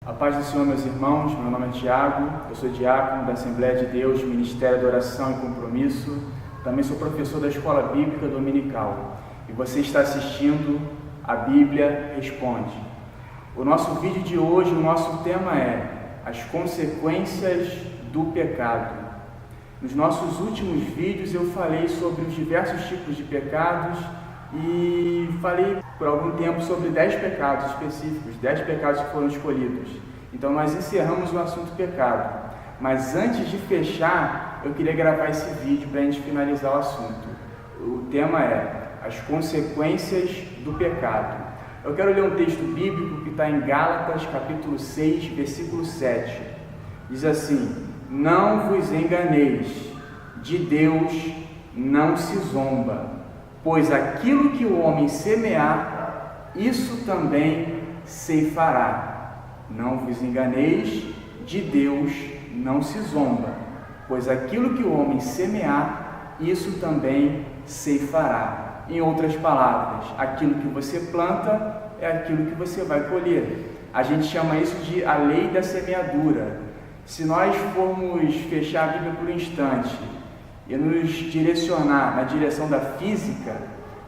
A paz do Senhor, meus irmãos, meu nome é Tiago, eu sou diácono da Assembleia de Deus, Ministério de Oração e Compromisso, também sou professor da Escola Bíblica Dominical e você está assistindo a Bíblia Responde. O nosso vídeo de hoje, o nosso tema é as consequências do pecado. Nos nossos últimos vídeos eu falei sobre os diversos tipos de pecados e falei por algum tempo sobre 10 pecados específicos, 10 pecados que foram escolhidos. Então nós encerramos o assunto pecado. Mas antes de fechar, eu queria gravar esse vídeo para a gente finalizar o assunto. O tema é as consequências do pecado. Eu quero ler um texto bíblico que está em Gálatas, capítulo 6, versículo 7. Diz assim: não vos enganeis, de Deus não se zomba. Pois aquilo que o homem semear, isso também ceifará. Não vos enganeis, de Deus não se zomba. Pois aquilo que o homem semear, isso também ceifará. Em outras palavras, aquilo que você planta é aquilo que você vai colher. A gente chama isso de a lei da semeadura. Se nós formos fechar a Bíblia por um instante e nos direcionar na direção da física,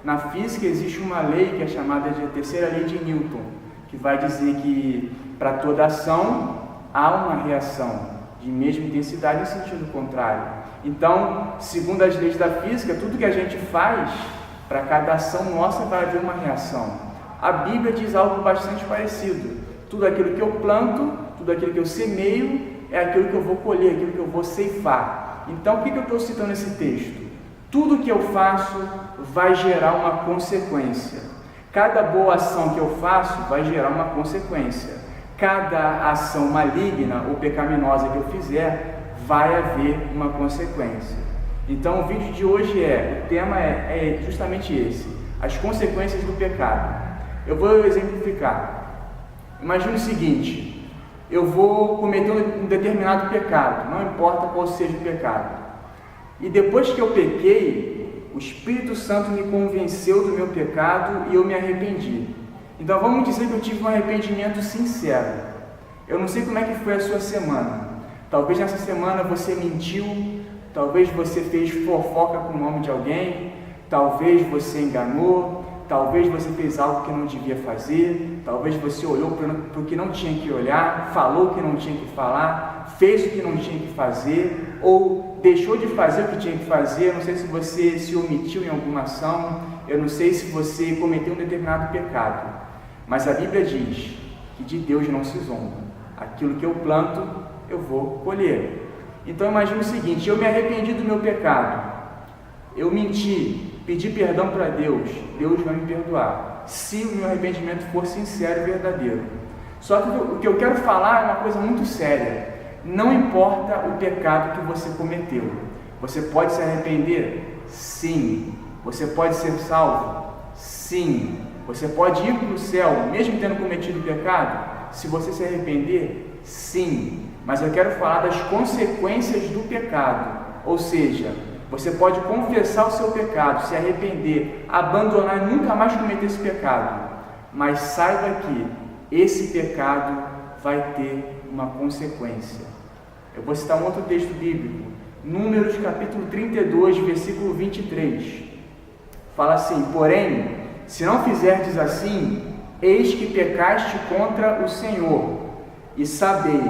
na física existe uma lei que é chamada de a terceira lei de Newton, que vai dizer que para toda ação há uma reação de mesma intensidade em sentido contrário. Então, segundo as leis da física, tudo que a gente faz, para cada ação nossa vai haver uma reação. A Bíblia diz algo bastante parecido. Tudo aquilo que eu planto, tudo aquilo que eu semeio, é aquilo que eu vou colher, aquilo que eu vou ceifar. Então, o que eu estou citando nesse texto? Tudo que eu faço vai gerar uma consequência. Cada boa ação que eu faço vai gerar uma consequência. Cada ação maligna ou pecaminosa que eu fizer, vai haver uma consequência. Então, o vídeo de hoje o tema é justamente esse, as consequências do pecado. Eu vou exemplificar. Imagine o seguinte: eu vou cometer um determinado pecado, não importa qual seja o pecado. E depois que eu pequei, o Espírito Santo me convenceu do meu pecado e eu me arrependi. Então vamos dizer que eu tive um arrependimento sincero. Eu não sei como é que foi a sua semana. Talvez nessa semana você mentiu, talvez você fez fofoca com o nome de alguém, talvez você enganou, talvez você fez algo que não devia fazer, talvez você olhou para o que não tinha que olhar, falou o que não tinha que falar, fez o que não tinha que fazer, ou deixou de fazer o que tinha que fazer. Eu não sei se você se omitiu em alguma ação, eu não sei se você cometeu um determinado pecado, mas a Bíblia diz que de Deus não se zomba. Aquilo que eu planto, eu vou colher. Então imagine o seguinte: eu me arrependi do meu pecado, eu menti, pedi perdão para Deus, Deus vai me perdoar, se o meu arrependimento for sincero e verdadeiro. Só que o que eu quero falar é uma coisa muito séria. Não importa o pecado que você cometeu. Você pode se arrepender? Sim. Você pode ser salvo? Sim. Você pode ir para o céu, mesmo tendo cometido pecado? Se você se arrepender? Sim. Mas eu quero falar das consequências do pecado. Ou seja, você pode confessar o seu pecado, se arrepender, abandonar e nunca mais cometer esse pecado. Mas saiba que esse pecado vai ter uma consequência. Eu vou citar um outro texto bíblico, Números capítulo 32, versículo 23. Fala assim: porém, se não fizerdes assim, eis que pecaste contra o Senhor, e sabei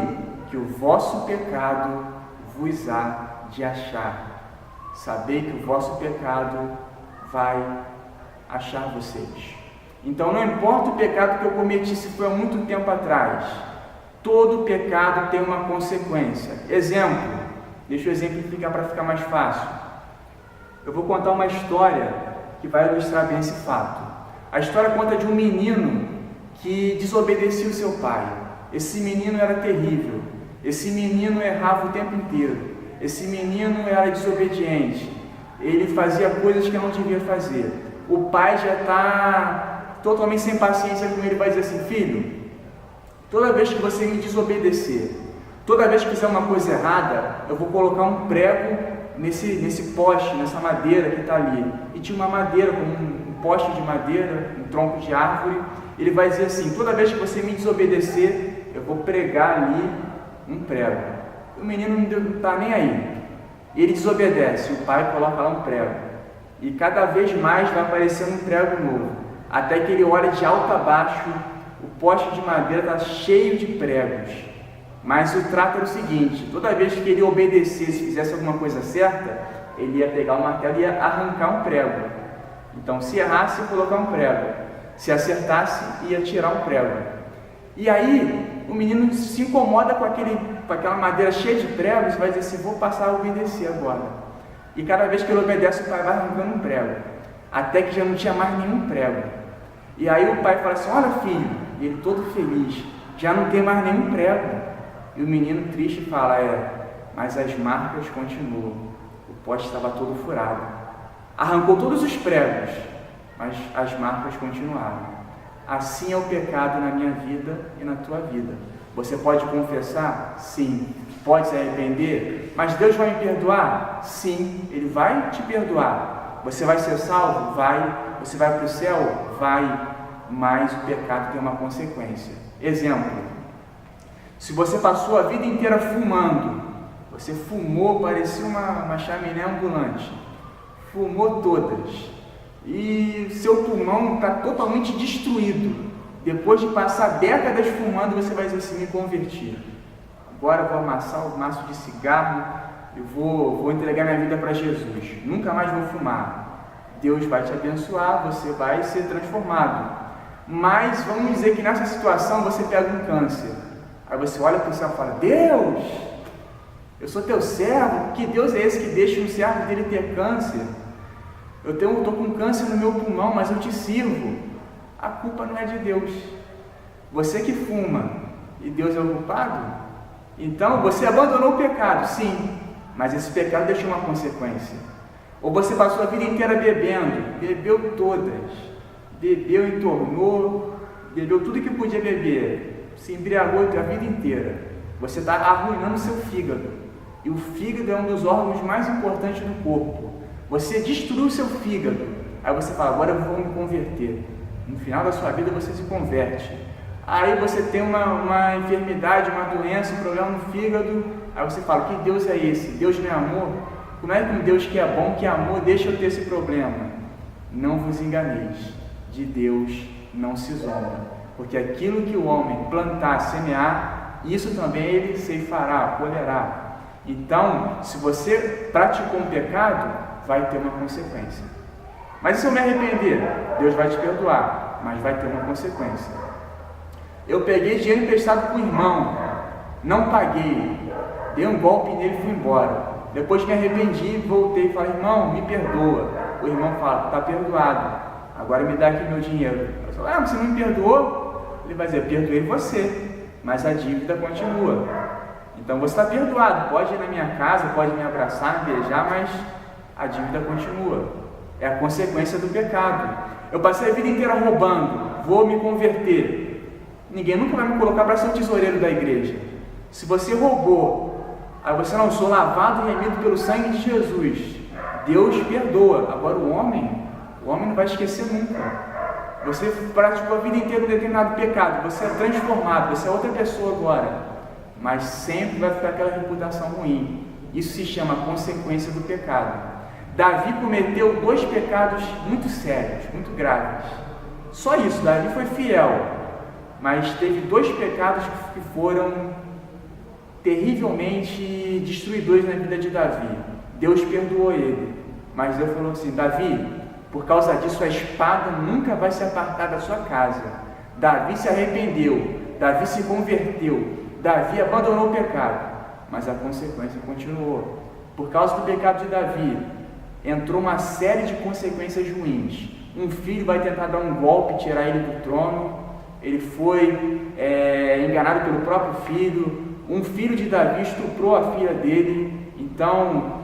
que o vosso pecado vos há de achar. Sabei que o vosso pecado vai achar vocês. Então não importa o pecado que eu cometi, se foi há muito tempo atrás, todo pecado tem uma consequência. Exemplo, deixa eu exemplificar para ficar mais fácil. Eu vou contar uma história que vai ilustrar bem esse fato. A história conta de um menino que desobedecia o seu pai. Esse menino era terrível. Esse menino errava o tempo inteiro. Esse menino era desobediente, ele fazia coisas que não devia fazer. O pai já está totalmente sem paciência com ele, vai dizer assim: filho, toda vez que você me desobedecer, toda vez que fizer uma coisa errada, eu vou colocar um prego nesse poste, nessa madeira que está ali. E tinha uma madeira, um poste de madeira, um tronco de árvore. Ele vai dizer assim: toda vez que você me desobedecer, eu vou pregar ali um prego. O menino não está nem aí. Ele desobedece, o pai coloca lá um prego. E cada vez mais vai aparecendo um prego novo. Até que ele olha de alto a baixo, o poste de madeira está cheio de pregos. Mas o trato era o seguinte: toda vez que ele obedecesse, fizesse alguma coisa certa, ele ia pegar o martelo e ia arrancar um prego. Então, se errasse, ia colocar um prego. Se acertasse, ia tirar um prego. E aí, o menino se incomoda com aquela madeira cheia de pregos e vai dizer assim: vou passar a obedecer agora. E cada vez que ele obedece, o pai vai arrancando um prego, até que já não tinha mais nenhum prego. E aí o pai fala assim: olha, filho, e ele todo feliz, já não tem mais nenhum prego. E o menino triste fala: mas as marcas continuam. O poste estava todo furado. Arrancou todos os pregos, mas as marcas continuaram. Assim é o pecado na minha vida e na tua vida. Você pode confessar? Sim. Pode se arrepender? Mas Deus vai me perdoar? Sim, Ele vai te perdoar. Você vai ser salvo? Vai. Você vai para o céu? Vai. Mas o pecado tem uma consequência. Exemplo: se você passou a vida inteira fumando, você fumou, parecia uma chaminé ambulante, fumou todas, e seu pulmão está totalmente destruído. Depois de passar décadas fumando, você vai dizer assim: me converti, agora eu vou amassar um maço de cigarro e vou entregar minha vida para Jesus, nunca mais vou fumar. Deus vai te abençoar, você vai ser transformado. Mas vamos dizer que nessa situação você pega um câncer. Aí você olha para o céu e fala: Deus, eu sou teu servo. Que Deus é esse que deixa um servo dele ter câncer? Eu estou com câncer no meu pulmão, mas eu te sirvo. A culpa não é de Deus. Você que fuma e Deus é o culpado? Então você abandonou o pecado, sim, mas esse pecado deixou uma consequência. Ou você passou a vida inteira bebendo, bebeu todas, bebeu, entornou, bebeu tudo que podia beber, se embriagou a vida inteira. Você está arruinando o seu fígado. E o fígado é um dos órgãos mais importantes do corpo. Você destruiu o seu fígado. Aí você fala: agora eu vou me converter. No final da sua vida você se converte. Aí você tem uma enfermidade, uma doença, um problema no fígado. Aí você fala: que Deus é esse? Deus não é amor? Como é que um Deus que é bom, que é amor, deixa eu ter esse problema? Não vos enganeis. De Deus não se zomba. Porque aquilo que o homem plantar, semear, isso também ele ceifará, colherá. Então, se você praticou um pecado, vai ter uma consequência. Mas se eu me arrepender, Deus vai te perdoar, mas vai ter uma consequência. Eu peguei dinheiro emprestado com o irmão, não paguei, dei um golpe nele e fui embora. Depois me arrependi, voltei e falei: irmão, me perdoa. O irmão fala: está perdoado, agora me dá aqui meu dinheiro. Eu falo: mas você não me perdoou? Ele vai dizer: perdoei você, mas a dívida continua. Então você está perdoado, pode ir na minha casa, pode me abraçar, me beijar, mas a dívida continua. É a consequência do pecado. Eu passei a vida inteira roubando, vou me converter. Ninguém nunca vai me colocar para ser o tesoureiro da igreja. Se você roubou, aí você não sou lavado e remido pelo sangue de Jesus, Deus perdoa. Agora o homem não vai esquecer nunca. Você praticou a vida inteira um determinado pecado, você é transformado, você é outra pessoa agora, mas sempre vai ficar aquela reputação ruim. Isso se chama consequência do pecado. Davi cometeu 2 pecados muito sérios, muito graves. Só isso. Davi foi fiel, mas teve 2 pecados que foram terrivelmente destruidores na vida de Davi. Deus perdoou ele, mas Deus falou assim: Davi, por causa disso a espada nunca vai se apartar da sua casa. Davi se arrependeu, Davi se converteu, Davi abandonou o pecado, mas a consequência continuou. Por causa do pecado de Davi, entrou uma série de consequências ruins. Um filho vai tentar dar um golpe, tirar ele do trono. Ele foi enganado pelo próprio filho. Um filho de Davi estuprou a filha dele. Então,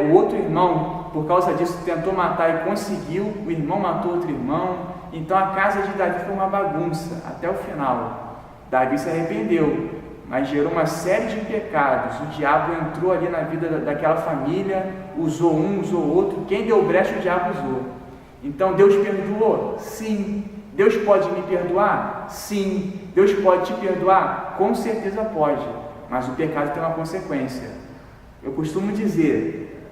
o outro irmão, por causa disso, tentou matar e conseguiu. O irmão matou outro irmão. Então, a casa de Davi foi uma bagunça até o final. Davi se arrependeu, mas gerou uma série de pecados. O diabo entrou ali na vida daquela família, usou um, usou outro. Quem deu brecha, o diabo usou. Então Deus perdoou? Sim, Deus pode me perdoar? Sim. Deus pode te perdoar? Com certeza pode, mas o pecado tem uma consequência. Eu costumo dizer,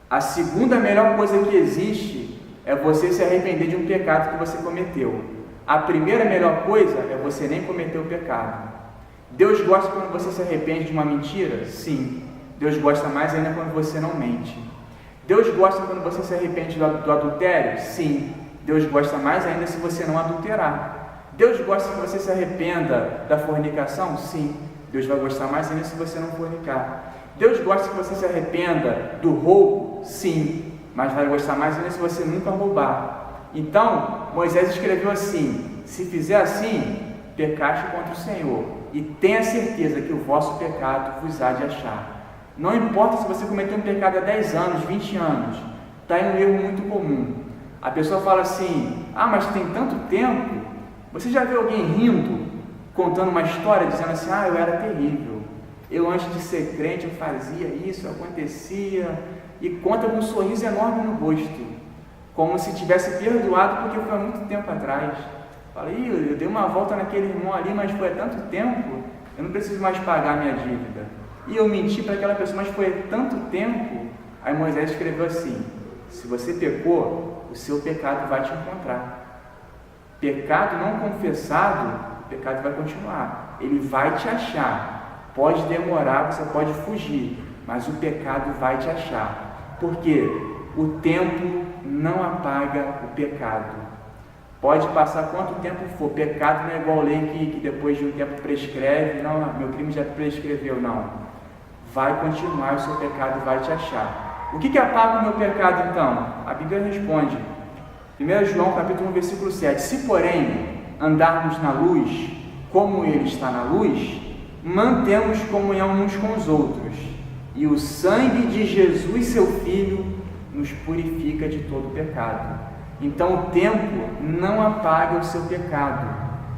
a segunda melhor coisa que existe é você se arrepender de um pecado que você cometeu. A primeira melhor coisa é você nem cometer o pecado. Deus gosta quando você se arrepende de uma mentira? Sim. Deus gosta mais ainda quando você não mente. Deus gosta quando você se arrepende do adultério? Sim. Deus gosta mais ainda se você não adulterar. Deus gosta que você se arrependa da fornicação? Sim. Deus vai gostar mais ainda se você não fornicar. Deus gosta que você se arrependa do roubo? Sim. Mas vai gostar mais ainda se você nunca roubar. Então, Moisés escreveu assim: se fizer assim, pecaste contra o Senhor, e tenha certeza que o vosso pecado vos há de achar. Não importa se você cometeu um pecado há 10 anos, 20 anos, está em um erro muito comum. A pessoa fala assim: ah, mas tem tanto tempo. Você já viu alguém rindo, contando uma história, dizendo assim: ah, eu era terrível, eu antes de ser crente eu fazia isso, acontecia, e conta com um sorriso enorme no rosto, como se tivesse perdoado porque foi há muito tempo atrás. Fala: eu dei uma volta naquele irmão ali, mas foi há tanto tempo, eu não preciso mais pagar a minha dívida. E eu menti para aquela pessoa, mas foi há tanto tempo. Aí Moisés escreveu assim: se você pecou, o seu pecado vai te encontrar. Pecado não confessado, o pecado vai continuar. Ele vai te achar. Pode demorar, você pode fugir, mas o pecado vai te achar. Porque o tempo não apaga o pecado. Pode passar quanto tempo for. Pecado não é igual lei que depois de um tempo prescreve. Não, meu crime já prescreveu. Não. Vai continuar, o seu pecado vai te achar. O que apaga o meu pecado então? A Bíblia responde. 1 João capítulo 1, versículo 7. Se porém andarmos na luz, como Ele está na luz, mantemos comunhão uns com os outros. E o sangue de Jesus, seu Filho, nos purifica de todo pecado. Então o tempo não apaga o seu pecado.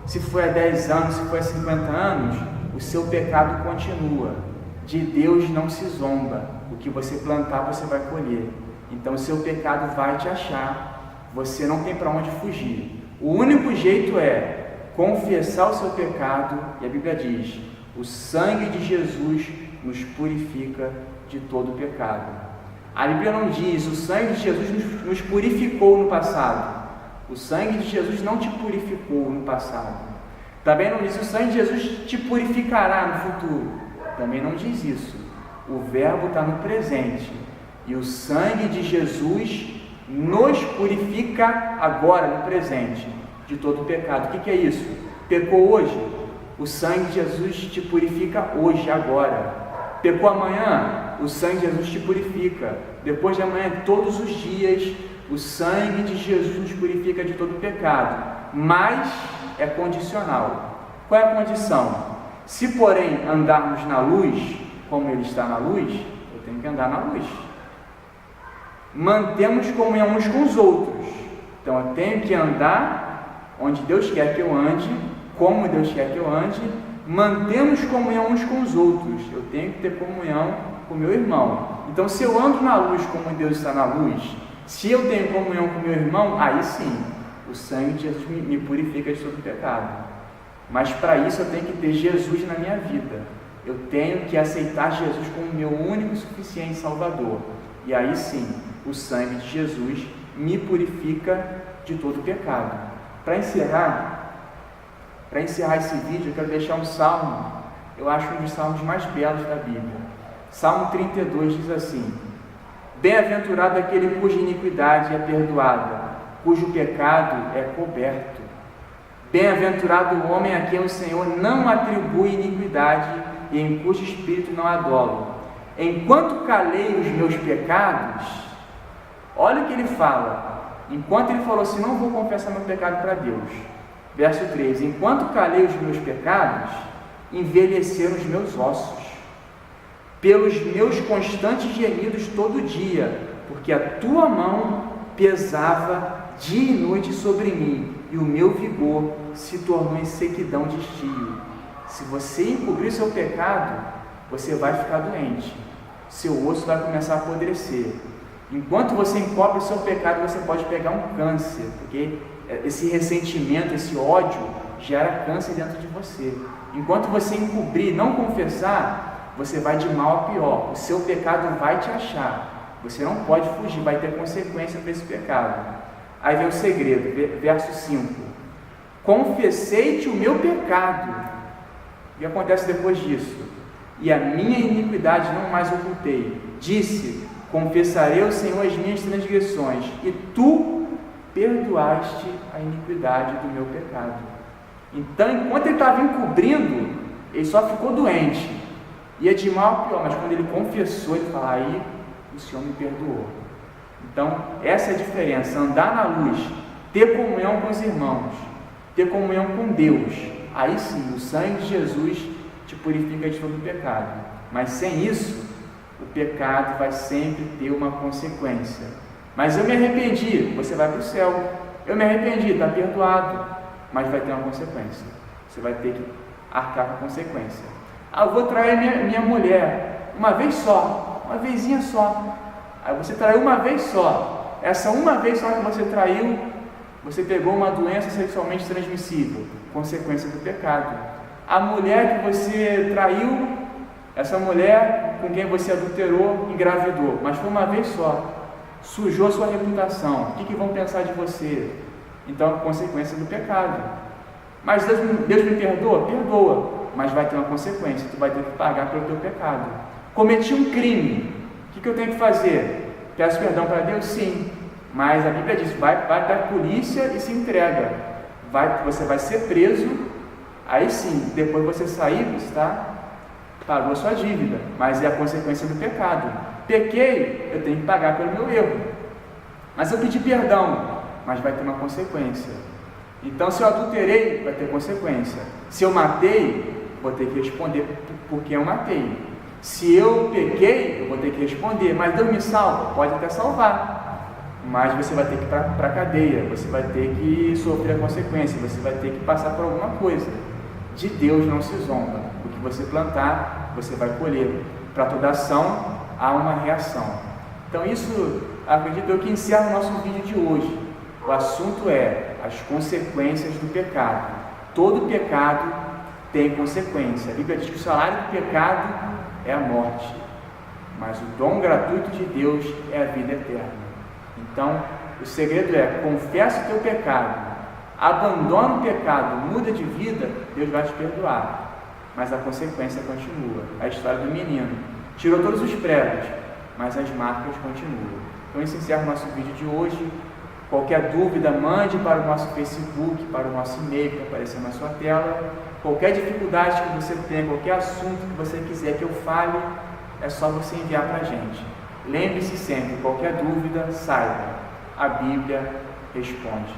Se foi há 10 anos, se foi há 50 anos, o seu pecado continua. De Deus não se zomba. O que você plantar, você vai colher. Então o seu pecado vai te achar. Você não tem para onde fugir. O único jeito é confessar o seu pecado. E a Bíblia diz: o sangue de Jesus nos purifica de todo pecado. A Bíblia não diz: o sangue de Jesus nos purificou no passado. O sangue de Jesus não te purificou no passado. Também não diz: o sangue de Jesus te purificará no futuro. Também não diz isso. O verbo está no presente. E o sangue de Jesus nos purifica agora, no presente, de todo pecado. O que é isso? Pecou hoje? O sangue de Jesus te purifica hoje, agora. Pecou amanhã? O sangue de Jesus te purifica. Depois de amanhã, todos os dias, o sangue de Jesus nos purifica de todo pecado. Mas é condicional. Qual é a condição? Se, porém, andarmos na luz, como Ele está na luz, eu tenho que andar na luz. Mantemos comunhão uns com os outros. Então, eu tenho que andar onde Deus quer que eu ande, como Deus quer que eu ande. Mantemos comunhão uns com os outros. Eu tenho que ter comunhão com o meu irmão. Então, se eu ando na luz como Deus está na luz, se eu tenho comunhão com o meu irmão, aí sim, o sangue de Jesus me purifica de todo pecado. Mas para isso eu tenho que ter Jesus na minha vida. Eu tenho que aceitar Jesus como meu único e suficiente Salvador. E aí sim, o sangue de Jesus me purifica de todo pecado. Para encerrar esse vídeo, eu quero deixar um salmo. Eu acho um dos salmos mais belos da Bíblia. Salmo 32 diz assim: bem-aventurado aquele cuja iniquidade é perdoada, cujo pecado é coberto. Bem-aventurado o homem a quem o Senhor não atribui iniquidade e em cujo espírito não há dolo. Enquanto calei os meus pecados, olha o que ele fala. Enquanto ele falou assim: não vou confessar meu pecado para Deus. Verso 3: enquanto calei os meus pecados, envelheceram os meus ossos, pelos meus constantes gemidos todo dia, porque a tua mão pesava dia e noite sobre mim, e o meu vigor se tornou em sequidão de estio. Se você encobrir seu pecado, você vai ficar doente, seu osso vai começar a apodrecer. Enquanto você encobre o seu pecado, você pode pegar um câncer, porque esse ressentimento, esse ódio, gera câncer dentro de você. Enquanto você encobrir, não confessar, você vai de mal a pior. O seu pecado vai te achar. Você não pode fugir, vai ter consequência para esse pecado. Aí vem o segredo, verso 5. Confessei-te o meu pecado. O que acontece depois disso? E a minha iniquidade não mais ocultei. Disse, confessarei ao Senhor as minhas transgressões, e tu perdoaste a iniquidade do meu pecado. Então, enquanto ele estava encobrindo, ele só ficou doente. Ia de mal a pior, mas quando ele confessou, ele falou, aí o Senhor me perdoou. Então, essa é a diferença, andar na luz, ter comunhão com os irmãos, ter comunhão com Deus. Aí sim, o sangue de Jesus te purifica de todo o pecado. Mas sem isso, o pecado vai sempre ter uma consequência. Mas eu me arrependi, você vai para o céu. Eu me arrependi, está perdoado, mas vai ter uma consequência. Você vai ter que arcar com a consequência. Eu vou trair minha mulher uma vez só, uma vezinha só. Aí você traiu uma vez só. Essa uma vez só que você traiu, você pegou uma doença sexualmente transmissível, consequência do pecado. A mulher que você traiu, essa mulher com quem você adulterou, engravidou, mas foi uma vez só. Sujou sua reputação. O que vão pensar de você? Então, consequência do pecado. Mas Deus me perdoa? Perdoa, mas vai ter uma consequência. Tu vai ter que pagar pelo teu pecado. Cometi um crime. O que eu tenho que fazer? Peço perdão para Deus? Sim. Mas a Bíblia diz, vai para a polícia e se entrega. Você vai ser preso. Aí sim, depois você sair, você pagou a sua dívida. Mas é a consequência do pecado. Pequei, eu tenho que pagar pelo meu erro. Mas eu pedi perdão, mas vai ter uma consequência. Então, se eu adulterei, vai ter consequência. Se eu matei, vou ter que responder porque eu matei. Se eu pequei, eu vou ter que responder. Mas Deus me salva? Pode até salvar. Mas você vai ter que ir para a cadeia. Você vai ter que sofrer a consequência. Você vai ter que passar por alguma coisa. De Deus não se zomba. O que você plantar, você vai colher. Para toda ação, há uma reação. Então isso, acredito eu, que encerra o nosso vídeo de hoje. O assunto é as consequências do pecado. Todo pecado tem consequência. A Bíblia diz que o salário do pecado é a morte, mas o dom gratuito de Deus é a vida eterna. Então, o segredo é, confessa o teu pecado, abandona o pecado, muda de vida, Deus vai te perdoar. Mas a consequência continua. A história do menino. Tirou todos os pregos, mas as marcas continuam. Então, isso encerra o nosso vídeo de hoje. Qualquer dúvida, mande para o nosso Facebook, para o nosso e-mail que aparecer na sua tela. Qualquer dificuldade que você tenha, qualquer assunto que você quiser que eu fale, é só você enviar para a gente. Lembre-se sempre, qualquer dúvida, saiba, a Bíblia responde.